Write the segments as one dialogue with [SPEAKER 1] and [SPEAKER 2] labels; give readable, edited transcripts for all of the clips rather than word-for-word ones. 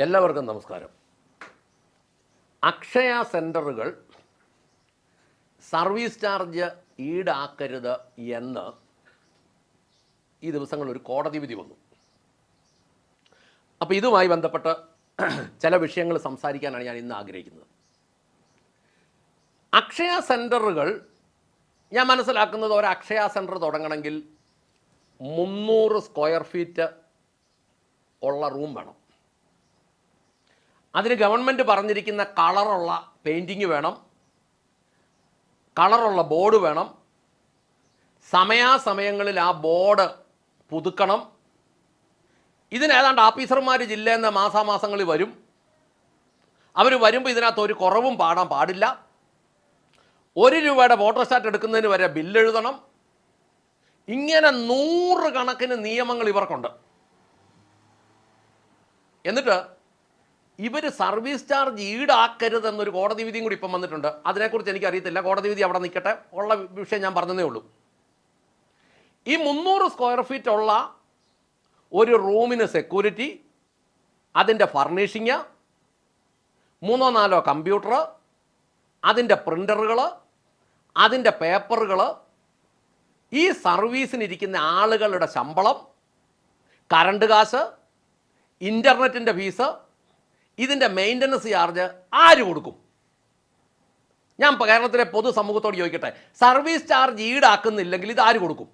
[SPEAKER 1] എല്ലാവർക്കും നമസ്കാരം. അക്ഷയ സെൻ്ററുകൾ സർവീസ് ചാർജ് ഈടാക്കരുത് എന്ന് ഈ ദിവസങ്ങളിൽ ഒരു കോടതി വിധി വന്നു. അപ്പോൾ ഇതുമായി ബന്ധപ്പെട്ട് ചില വിഷയങ്ങൾ സംസാരിക്കാനാണ് ഞാൻ ഇന്ന് ആഗ്രഹിക്കുന്നത്. അക്ഷയ സെൻ്ററുകൾ ഞാൻ മനസ്സിലാക്കുന്നത്, ഒരു അക്ഷയ സെൻ്റർ തുടങ്ങണമെങ്കിൽ 300 സ്ക്വയർ ഫീറ്റ് ഉള്ള റൂം വേണം. അതിന് ഗവൺമെൻറ് പറഞ്ഞിരിക്കുന്ന കളറുള്ള പെയിൻറ്റിങ് വേണം, കളറുള്ള ബോർഡ് വേണം, സമയാസമയങ്ങളിൽ ആ ബോർഡ് പുതുക്കണം. ഇതിനേതാണ്ട് ഓഫീസർമാർ ജില്ലയിൽ നിന്ന് മാസാമാസങ്ങളിൽ വരും. അവർ വരുമ്പോൾ ഇതിനകത്ത് ഒരു കുറവും പാടാൻ പാടില്ല. 1 രൂപയുടെ ഫോട്ടോസ്റ്റാറ്റ് എടുക്കുന്നതിന് വരെ ബില്ലെഴുതണം. ഇങ്ങനെ 100 കണക്കിന് നിയമങ്ങൾ ഇവർക്കുണ്ട്. എന്നിട്ട് ഇവർ സർവീസ് ചാർജ് ഈടാക്കരുതെന്നൊരു കോടതി വിധിയും കൂടി ഇപ്പം വന്നിട്ടുണ്ട്. അതിനെക്കുറിച്ച് എനിക്കറിയത്തില്ല, കോടതി വിധി അവിടെ നിൽക്കട്ടെ, ഉള്ള വിഷയം ഞാൻ പറഞ്ഞതേ ഉള്ളൂ. ഈ 300 സ്ക്വയർ ഫീറ്റ് ഉള്ള ഒരു റൂമിന് സെക്യൂരിറ്റി, അതിൻ്റെ ഫർണിഷിങ്, 3-4 കമ്പ്യൂട്ടർ, അതിൻ്റെ പ്രിൻ്ററുകൾ, അതിൻ്റെ പേപ്പറുകൾ, ഈ സർവീസിനിരിക്കുന്ന ആളുകളുടെ ശമ്പളം, കറണ്ട് കാശ്, ഇൻ്റർനെറ്റിൻ്റെ ഫീസ്, ഇതിൻ്റെ മെയിൻ്റനൻസ് ചാർജ് ആര് കൊടുക്കും? ഞാൻ കേരളത്തിലെ പൊതുസമൂഹത്തോട് ചോദിക്കട്ടെ, സർവീസ് ചാർജ് ഈടാക്കുന്നില്ലെങ്കിൽ ഇത് ആര് കൊടുക്കും?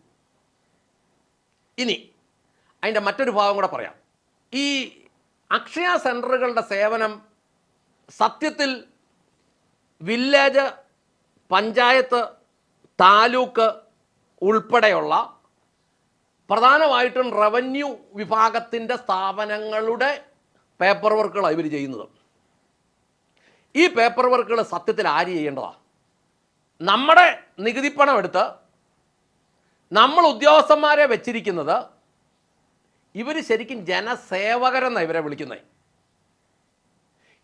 [SPEAKER 1] ഇനി അതിൻ്റെ മറ്റൊരു ഭാഗം കൂടെ പറയാം. ഈ അക്ഷയ സെൻ്ററുകളുടെ സേവനം സത്യത്തിൽ വില്ലേജ്, പഞ്ചായത്ത്, താലൂക്ക് ഉൾപ്പെടെയുള്ള പ്രധാനമായിട്ടും റവന്യൂ വിഭാഗത്തിൻ്റെ സ്ഥാപനങ്ങളുടെ പേപ്പർ വർക്കുകളാണ് ഇവർ ചെയ്യുന്നത്. ഈ പേപ്പർ വർക്കുകൾ സത്യത്തിൽ ആര് ചെയ്യേണ്ടതാണ്? നമ്മുടെ നികുതിപ്പണം എടുത്ത് നമ്മൾ ഉദ്യോഗസ്ഥന്മാരെ വെച്ചിരിക്കുന്നത്, ഇവർ ശരിക്കും ജനസേവകരെന്നാണ് ഇവരെ വിളിക്കുന്നത്.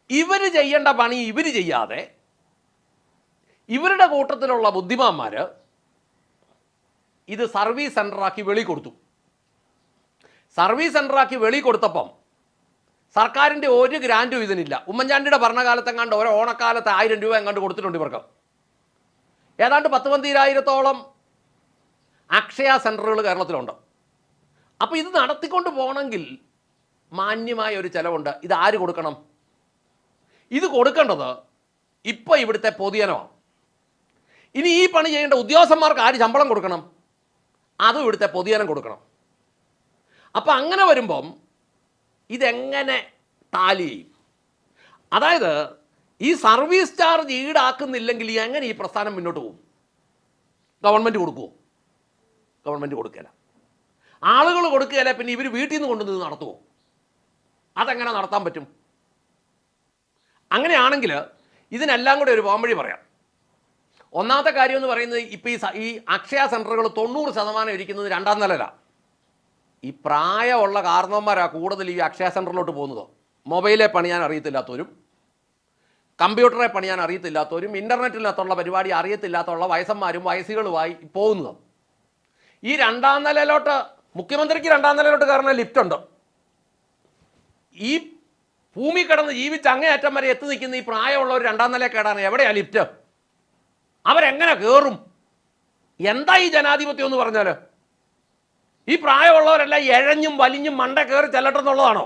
[SPEAKER 1] ഇവർ ചെയ്യേണ്ട പണി ഇവർ ചെയ്യാതെ ഇവരുടെ കൂട്ടത്തിലുള്ള ബുദ്ധിമാന്മാർ ഇത് സർവീസ് സെൻ്ററാക്കി വെളി കൊടുത്തു. സർവീസ് സെൻ്ററാക്കി വെളി കൊടുത്തപ്പം സർക്കാരിൻ്റെ ഒരു ഗ്രാൻറ്റും ഇതിനില്ല. ഉമ്മൻചാണ്ടിയുടെ ഭരണകാലത്തെങ്ങാണ്ട് ഓരോ ഓണക്കാലത്ത് 1000 രൂപ എങ്ങാണ്ട് കൊടുത്തിട്ടുണ്ട് ഇവർക്ക്. ഏതാണ്ട് 10,000-12,000 അക്ഷയ സെൻ്ററുകൾ കേരളത്തിലുണ്ട്. അപ്പോൾ ഇത് നടത്തിക്കൊണ്ട് പോകണമെങ്കിൽ മാന്യമായ ഒരു ചിലവുണ്ട്. ഇത് ആര് കൊടുക്കണം? ഇത് കൊടുക്കേണ്ടത് ഇപ്പോൾ ഇവിടുത്തെ പൊതുജനമാണ്. ഇനി ഈ പണി ചെയ്യേണ്ട ഉദ്യോഗസ്ഥന്മാർക്ക് ആര് ശമ്പളം കൊടുക്കണം? അതും ഇവിടുത്തെ പൊതുജനം കൊടുക്കണം. അപ്പം അങ്ങനെ വരുമ്പം ഇതെങ്ങനെ ടാലി ചെയ്യും? അതായത് ഈ സർവീസ് ചാർജ് ഈടാക്കുന്നില്ലെങ്കിൽ എങ്ങനെ ഈ പ്രസ്ഥാനം മുന്നോട്ട് പോകും? ഗവൺമെൻറ് കൊടുക്കുമോ? ഗവൺമെൻറ് കൊടുക്കില്ല. ആളുകൾ കൊടുക്കുകയില്ല. പിന്നെ ഇവർ വീട്ടിൽ നിന്ന് കൊണ്ടുവന്ന് നടത്തുമോ? അതെങ്ങനെ നടത്താൻ പറ്റും? അങ്ങനെയാണെങ്കിൽ ഇതിനെല്ലാം കൂടെ ഒരു പോംവഴി പറയാം. ഒന്നാമത്തെ കാര്യം എന്ന് പറയുന്നത്, ഇപ്പോൾ ഈ അക്ഷയ സെൻ്ററുകൾ 90% ഇരിക്കുന്നത് 2-ാം നിലയിലാണ്. ഈ പ്രായമുള്ള കാരണവന്മാരാണ് കൂടുതൽ ഈ അക്ഷയ സെൻ്ററിലോട്ട് പോകുന്നത്. മൊബൈലെ പണിയാൻ അറിയത്തില്ലാത്തവരും, കമ്പ്യൂട്ടറെ പണിയാൻ അറിയത്തില്ലാത്തവരും, ഇൻ്റർനെറ്റിനകത്തുള്ള പരിപാടി അറിയത്തില്ലാത്തുള്ള വയസ്സന്മാരും വയസ്സുകളുമായി പോകുന്നത്. ഈ 2-ാം നിലയിലോട്ട്, മുഖ്യമന്ത്രിക്ക് 2-ാം നിലയിലോട്ട് കയറുന്ന ലിഫ്റ്റുണ്ട്. ഈ ഭൂമി കിടന്ന് ജീവിച്ച് അങ്ങേയറ്റം വരെ എത്തി നിൽക്കുന്ന ഈ പ്രായമുള്ളവർ 2-ാം നിലയിൽ കയറാൻ എവിടെയാണ് ലിഫ്റ്റ്? അവരെങ്ങനെ കയറും? എന്താ ഈ ജനാധിപത്യം എന്ന് പറഞ്ഞാൽ? ഈ പ്രായമുള്ളവരെല്ലാം എഴഞ്ഞും വലിഞ്ഞും മണ്ട കയറി ചെല്ലട്ടെന്നുള്ളതാണോ?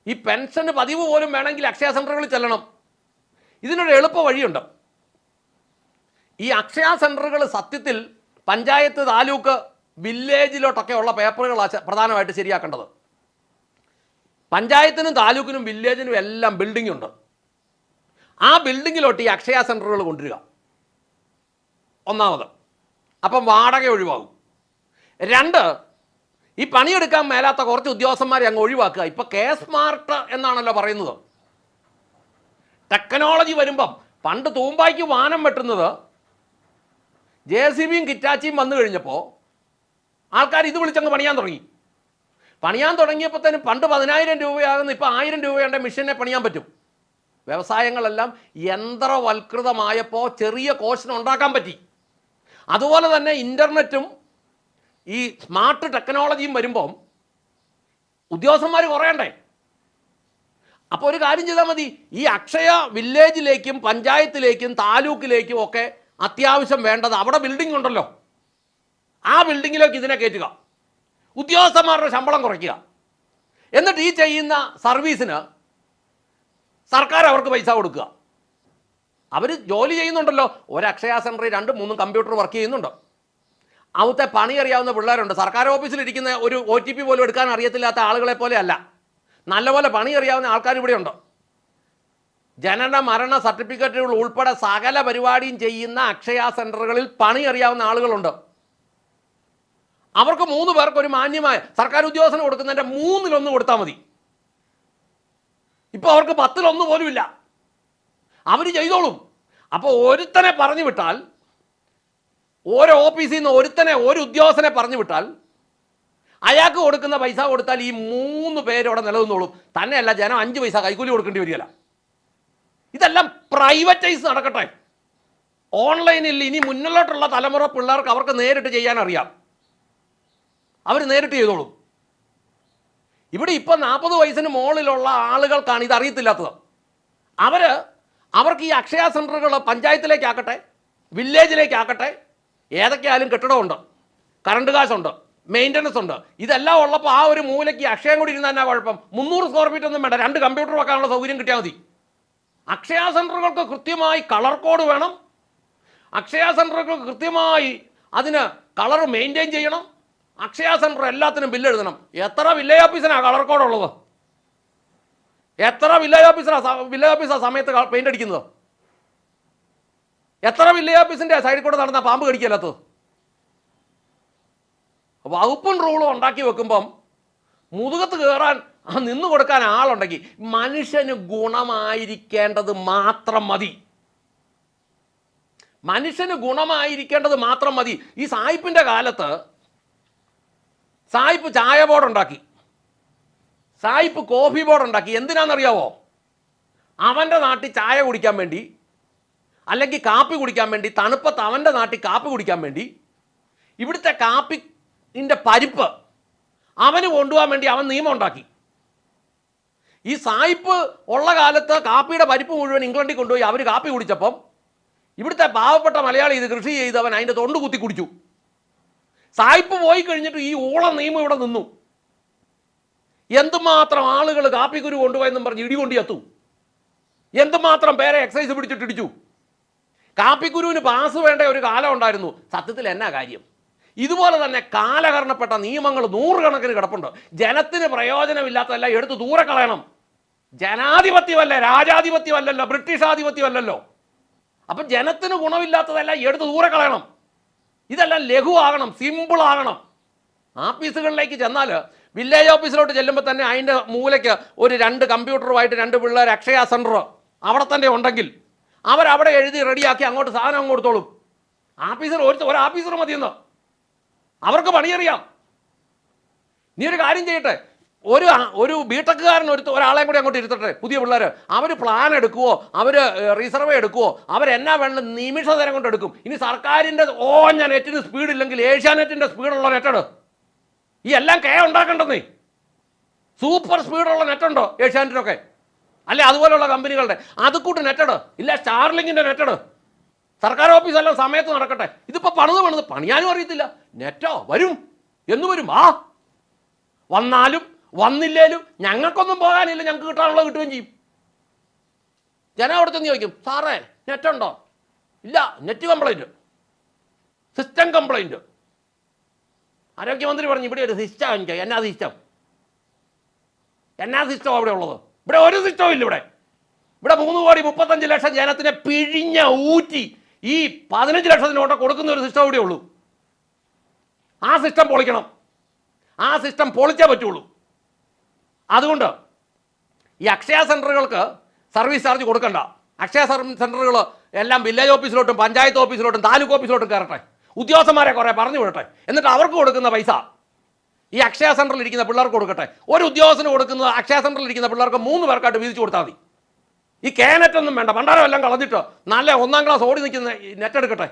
[SPEAKER 1] ഈ പെൻഷന് പതിവ് പോലും വേണമെങ്കിൽ അക്ഷയ സെൻ്ററുകളിൽ ചെല്ലണം. ഇതിനൊരു എളുപ്പ വഴിയുണ്ട്. ഈ അക്ഷയ സെൻ്ററുകൾ സത്യത്തിൽ പഞ്ചായത്ത്, താലൂക്ക്, വില്ലേജിലോട്ടൊക്കെ ഉള്ള പേപ്പറുകളാണ് പ്രധാനമായിട്ട് ശരിയാക്കേണ്ടത്. പഞ്ചായത്തിനും താലൂക്കിനും വില്ലേജിനും എല്ലാം ബിൽഡിംഗ് ഉണ്ട്. ആ ബിൽഡിങ്ങിലോട്ട് ഈ അക്ഷയ സെൻ്ററുകൾ കൊണ്ടുവരിക, ഒന്നാമത്. അപ്പം വാടക ഒഴിവാകും. 2, ഈ പണിയെടുക്കാൻ മേലാത്ത കുറച്ച് ഉദ്യോഗസ്ഥന്മാരെ അങ്ങ് ഒഴിവാക്കുക. ഇപ്പോൾ സ്മാർട്ട് എന്നാണല്ലോ പറയുന്നത്. ടെക്നോളജി വരുമ്പം പണ്ട് തൂമ്പായ്ക്ക് വാനം വെട്ടുന്നത് JCBയും കിറ്റാച്ചിയും വന്നു കഴിഞ്ഞപ്പോൾ ആൾക്കാർ ഇത് വിളിച്ചങ്ങ് പണിയാൻ തുടങ്ങി. പണിയാൻ തുടങ്ങിയപ്പോഴത്തേനും പണ്ട് 10,000 രൂപയാകുന്ന ഇപ്പോൾ 1000 രൂപയുടെ മെഷീനെ പണിയാൻ പറ്റും. വ്യവസായങ്ങളെല്ലാം യന്ത്രവൽകൃതമായപ്പോൾ ചെറിയ കോസ്റ്റിന് ഉണ്ടാക്കാൻ പറ്റി. അതുപോലെ തന്നെ ഇൻ്റർനെറ്റും ഈ സ്മാർട്ട് ടെക്നോളജിയും വരുമ്പം ഉദ്യോഗസ്ഥന്മാർ കുറയണ്ടേ? അപ്പോൾ ഒരു കാര്യം ചെയ്താൽ മതി, ഈ അക്ഷയ വില്ലേജിലേക്കും പഞ്ചായത്തിലേക്കും താലൂക്കിലേക്കും ഒക്കെ അത്യാവശ്യം വേണ്ടത് അവിടെ ബിൽഡിംഗ് ഉണ്ടല്ലോ, ആ ബിൽഡിങ്ങിലേക്ക് ഇതിനെ കയറ്റുക, ഉദ്യോഗസ്ഥന്മാരുടെ ശമ്പളം കുറയ്ക്കുക, എന്നിട്ട് ഈ ചെയ്യുന്ന സർവീസിന് സർക്കാർ അവർക്ക് പൈസ കൊടുക്കുക. അവർ ജോലി ചെയ്യുന്നുണ്ടല്ലോ, ഒരു അക്ഷയ സെൻറ്ററിൽ 2-3 കമ്പ്യൂട്ടർ വർക്ക് ചെയ്യുന്നുണ്ട്. അവിടുത്തെ പണി അറിയാവുന്ന പിള്ളേരുണ്ട്. സർക്കാർ ഓഫീസിലിരിക്കുന്ന ഒരു OTP പോലും എടുക്കാൻ അറിയത്തില്ലാത്ത ആളുകളെ പോലെ അല്ല, നല്ലപോലെ പണി അറിയാവുന്ന ആൾക്കാർ ഇവിടെയുണ്ട്. ജനന മരണ സർട്ടിഫിക്കറ്റുകൾ ഉൾപ്പെടെ സകല പരിപാടിയും ചെയ്യുന്ന അക്ഷയ സെൻറ്ററുകളിൽ പണി അറിയാവുന്ന ആളുകളുണ്ട്. അവർക്ക് 3 പേർക്ക് ഒരു മാന്യമായ സർക്കാർ ഉദ്യോഗസ്ഥന് കൊടുക്കുന്നതിൻ്റെ 3-1 കൊടുത്താൽ മതി. ഇപ്പോൾ അവർക്ക് 10-1 പോലും ഇല്ല, അവർ ചെയ്തോളും. അപ്പോൾ ഒരുത്തനെ പറഞ്ഞു വിട്ടാൽ, ഓരോ ഓഫീസിൽ നിന്ന് ഒരു ഉദ്യോഗസ്ഥനെ പറഞ്ഞു വിട്ടാൽ, അയാൾക്ക് കൊടുക്കുന്ന പൈസ കൊടുത്താൽ ഈ 3 പേരോടെ നിലനിന്നോളും. തന്നെയല്ല, ജനം 5 പൈസ കൈക്കൂലി കൊടുക്കേണ്ടി വരികയില്ല. ഇതെല്ലാം പ്രൈവറ്റൈസ് നടക്കട്ടെ. ഓൺലൈനിൽ ഇനി മുന്നിലോട്ടുള്ള തലമുറ പിള്ളേർക്ക് അവർക്ക് നേരിട്ട് ചെയ്യാൻ അറിയാം, അവർ നേരിട്ട് ചെയ്തോളും. ഇവിടെ ഇപ്പം 40 വയസ്സിന് മുകളിലുള്ള ആളുകൾക്കാണ് ഇത് അറിയത്തില്ലാത്തത്. അവർക്ക് ഈ അക്ഷയ സെൻറ്ററുകൾ പഞ്ചായത്തിലേക്കാക്കട്ടെ, വില്ലേജിലേക്കാക്കട്ടെ, ഏതൊക്കെയായാലും കെട്ടിടമുണ്ട്, കറണ്ട് കാശുണ്ട്, മെയിൻ്റനൻസ് ഉണ്ട്, ഇതെല്ലാം ഉള്ളപ്പോൾ ആ ഒരു മൂലയ്ക്ക് അക്ഷയം കൂടി ഇരുന്നാൽ എന്നാ കുഴപ്പം? 300 സ്ക്വയർ ഫീറ്റ് ഒന്നും വേണ്ട, 2 കമ്പ്യൂട്ടർ വെക്കാനുള്ള സൗകര്യം കിട്ടിയാൽ മതി. അക്ഷയ സെൻറ്ററുകൾക്ക് കൃത്യമായി കളർ കോഡ് വേണം, അക്ഷയ സെൻറ്ററുകൾക്ക് കൃത്യമായി അതിന് കളർ മെയിൻറ്റെയിൻ ചെയ്യണം, അക്ഷയ സെൻറ്റർ എല്ലാത്തിനും ബില്ല് എഴുതണം. എത്ര വില്ലേജ് ഓഫീസിനാണ് കളർ കോഡ് ഉള്ളത്? എത്ര വില്ലേജ് ഓഫീസാണ് സമയത്ത് പെയിൻ്റ് അടിക്കുന്നത്? എത്ര വില്ലേജ് ഓഫീസിൻ്റെ സൈഡിൽ കൂടെ നടന്ന പാമ്പ് കടിക്കല്ലാത്തത്? വകുപ്പും റൂളും ഉണ്ടാക്കി വെക്കുമ്പം മുതുകത്ത് കയറാൻ നിന്ന് കൊടുക്കാൻ ആളുണ്ടെങ്കിൽ മനുഷ്യന് ഗുണമായിരിക്കേണ്ടത് മാത്രം മതി. മനുഷ്യന് ഗുണമായിരിക്കേണ്ടത് മാത്രം മതി. ഈ സായിപ്പിൻ്റെ കാലത്ത് സായിപ്പ് ചായ ബോർഡ് ഉണ്ടാക്കി, സായിപ്പ് കോഫി ബോർഡ് ഉണ്ടാക്കി. എന്തിനാണെന്നറിയാവോ? അവൻ്റെ നാട്ടിൽ ചായ കുടിക്കാൻ വേണ്ടി, അല്ലെങ്കിൽ കാപ്പി കുടിക്കാൻ വേണ്ടി, തണുപ്പത്ത് അവൻ്റെ നാട്ടിൽ കാപ്പി കുടിക്കാൻ വേണ്ടി ഇവിടുത്തെ കാപ്പിൻ്റെ പരിപ്പ് അവന് കൊണ്ടുപോകാൻ വേണ്ടി അവൻ നിയമം ഉണ്ടാക്കി. ഈ സായിപ്പ് ഉള്ള കാലത്ത് കാപ്പിയുടെ പരിപ്പ് മുഴുവൻ ഇംഗ്ലണ്ടിൽ കൊണ്ടുപോയി അവർ കാപ്പി കുടിച്ചപ്പം ഇവിടുത്തെ പാവപ്പെട്ട മലയാളി ഇത് കൃഷി ചെയ്തവൻ അതിൻ്റെ തൊണ്ട് കുത്തി കുടിച്ചു. സായിപ്പ് പോയി കഴിഞ്ഞിട്ട് ഈ ഊളം നിയമം ഇവിടെ നിന്നു. എന്തുമാത്രം ആളുകൾ കാപ്പിക്കുരു കൊണ്ടുപോയെന്നും പറഞ്ഞ് ഇടികൊണ്ടി എത്തും, എന്തുമാത്രം പേരെ എക്സൈസ് പിടിച്ചിട്ട് ഇടിച്ചു. കാപ്പിക്കുരുവിന് പാസ് വേണ്ട ഒരു കാലം ഉണ്ടായിരുന്നു. സത്യത്തിൽ എന്നാ കാര്യം? ഇതുപോലെ തന്നെ കാലഹരണപ്പെട്ട നിയമങ്ങൾ 100 കണക്കിന് കിടപ്പുണ്ട്. ജനത്തിന് പ്രയോജനമില്ലാത്തതെല്ലാം എടുത്ത് ദൂരെ കളയണം. ജനാധിപത്യമല്ല, രാജാധിപത്യമല്ലല്ലോ, ബ്രിട്ടീഷ് ആധിപത്യമല്ലല്ലോ. അപ്പം ജനത്തിന് ഗുണമില്ലാത്തതെല്ലാം എടുത്ത് ദൂരെ കളയണം. ഇതെല്ലാം ലഘുവാകണം, സിമ്പിളാകണം. ആഫീസുകളിലേക്ക് ചെന്നാൽ, വില്ലേജ് ഓഫീസിലോട്ട് ചെല്ലുമ്പോൾ തന്നെ അതിൻ്റെ മൂലയ്ക്ക് ഒരു 2 കമ്പ്യൂട്ടറുമായിട്ട് 2 പിള്ളേർ അക്ഷയ സെൻറ്റർ അവിടെ തന്നെ ഉണ്ടെങ്കിൽ അവരവിടെ എഴുതി റെഡിയാക്കി അങ്ങോട്ട് സാധനം കൊടുത്തോളും. ആഫീസർ ഒരു ആഫീസർ മതിയെന്ന് അവർക്ക് പണിയറിയാം. നീ ഒരു കാര്യം ചെയ്യട്ടെ, ഒരു ബിടെക്കുകാരൻ ഒരാളെ കൂടി അങ്ങോട്ട് ഇരുത്തട്ടെ, പുതിയ പിള്ളേർ. അവർ പ്ലാൻ എടുക്കുവോ, അവർ റിസർവേ എടുക്കുവോ, അവരെന്നാ വേണം നിമിഷ നേരം കൊണ്ട് എടുക്കും. ഇനി സർക്കാരിൻ്റെ ഞാൻ നെറ്റിന് സ്പീഡില്ലെങ്കിൽ ഏഷ്യാനെറ്റിൻ്റെ സ്പീഡുള്ള നെറ്റഡ്. ഈ എല്ലാം ഉണ്ടാക്കേണ്ടെന്നേ. സൂപ്പർ സ്പീഡുള്ള നെറ്റുണ്ടോ ഏഷ്യാനെറ്റിനൊക്കെ? അല്ലെ അതുപോലെയുള്ള കമ്പനികളുടെ അതുകൂട്ട് നെറ്റഡ് ഇല്ല, സ്റ്റാർലിങ്ങിൻ്റെ നെറ്റഡ്. സർക്കാർ ഓഫീസെല്ലാം സമയത്ത് നടക്കട്ടെ. ഇതിപ്പോൾ പണിയാനും അറിയത്തില്ല. നെറ്റോ വരും എന്ന് വരും. വന്നാലും വന്നില്ലേലും ഞങ്ങൾക്കൊന്നും പോകാനില്ല, ഞങ്ങൾക്ക് കിട്ടാനുള്ളത് കിട്ടുകയും ചെയ്യും. ജനം അവിടെ ചെന്ന് ചോദിക്കും, സാറേ നെറ്റുണ്ടോ? ഇല്ല, നെറ്റ് കംപ്ലൈൻറ്റ്, സിസ്റ്റം കംപ്ലൈൻറ്റ്. ആരോഗ്യമന്ത്രി പറഞ്ഞു, ഇവിടെ ഒരു സിസ്റ്റം എനിക്ക്. എന്നാ സിസ്റ്റം അവിടെ ഉള്ളത്? ഇവിടെ ഒരു സിസ്റ്റവും ഇല്ല. ഇവിടെ 3,35,00,000 ജനത്തിനെ പിഴിഞ്ഞ ഊറ്റി ഈ 15 ലക്ഷത്തിനോട്ട് കൊടുക്കുന്ന ഒരു സിസ്റ്റം ഇവിടെ ഉള്ളൂ. ആ സിസ്റ്റം പൊളിക്കണം. ആ സിസ്റ്റം പൊളിച്ചേ പറ്റുള്ളൂ. അതുകൊണ്ട് ഈ അക്ഷയ സെൻറ്ററുകൾക്ക് സർവീസ് ചാർജ് കൊടുക്കണ്ട. അക്ഷയ സെൻറ്ററുകൾ എല്ലാം വില്ലേജ് ഓഫീസിലോട്ടും പഞ്ചായത്ത് ഓഫീസിലോട്ടും താലൂക്ക് ഓഫീസിലോട്ടും കയറട്ടെ. ഉദ്യോഗസ്ഥന്മാരെ കുറേ പറഞ്ഞു വിടട്ടെ. എന്നിട്ട് അവർക്ക് കൊടുക്കുന്ന പൈസ ഈ അക്ഷയ സെൻറ്ററിൽ ഇരിക്കുന്ന പിള്ളേർക്ക് കൊടുക്കട്ടെ. ഒരു ഉദ്യോഗസ്ഥന് കൊടുക്കുന്നത് അക്ഷയ സെൻറ്ററിൽ ഇരിക്കുന്ന പിള്ളേർക്ക് 3 പേർക്കായിട്ട് വീതിച്ചു കൊടുത്താൽ മതി. ഈ നെറ്റൊന്നും വേണ്ട, പണ്ടാരം എല്ലാം കളഞ്ഞിട്ട് നല്ല 1ാം ക്ലാസ് ഓടി നിൽക്കുന്ന നെറ്റ് എടുക്കട്ടെ.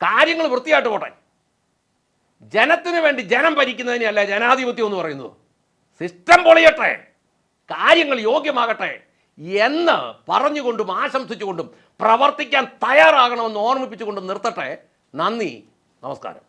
[SPEAKER 1] കാര്യങ്ങൾ വൃത്തിയായിട്ട് പോട്ടെ. ജനത്തിന് വേണ്ടി ജനം ഭരിക്കുന്നതിനെയല്ല ജനാധിപത്യം എന്ന് പറയുന്നത്. സിസ്റ്റം പൊളിയട്ടെ. കാര്യങ്ങൾ യോഗ്യമാകട്ടെ എന്ന് പറഞ്ഞുകൊണ്ടും ആശംസിച്ചുകൊണ്ടും പ്രവർത്തിക്കാൻ തയ്യാറാകണമെന്ന് ഓർമ്മിപ്പിച്ചുകൊണ്ടും നിർത്തട്ടെ. നന്ദി, നമസ്കാരം.